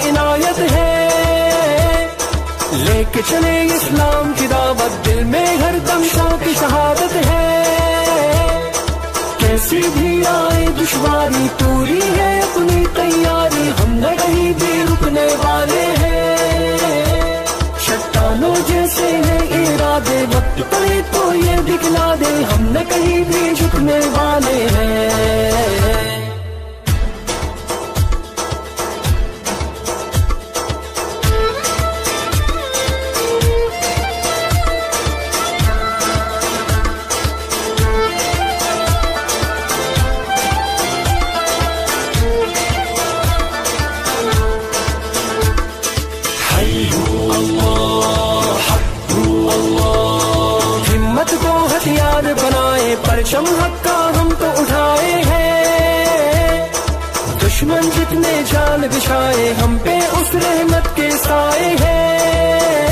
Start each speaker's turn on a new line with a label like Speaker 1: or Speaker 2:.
Speaker 1: عنایت ہے، لے کے چلے اسلام کی دعوت، دل میں ہر دم شوق شہادت ہے، کیسی بھی آئے دشواری پوری ہے اپنی تیاری، ہم نہ کہیں بھی رکنے والے ہیں، چٹانوں جیسے ہیں ارادے، وقت پڑے تو یہ دکھلا دے، ہم نہ کہیں بھی جھکنے والے ہیں۔ ہمت کو ہتھیار بنائے، پرچم حق کا ہم تو اٹھائے ہیں، دشمن جتنے جال بچھائے، ہم پہ اس رحمت کے سائے ہیں،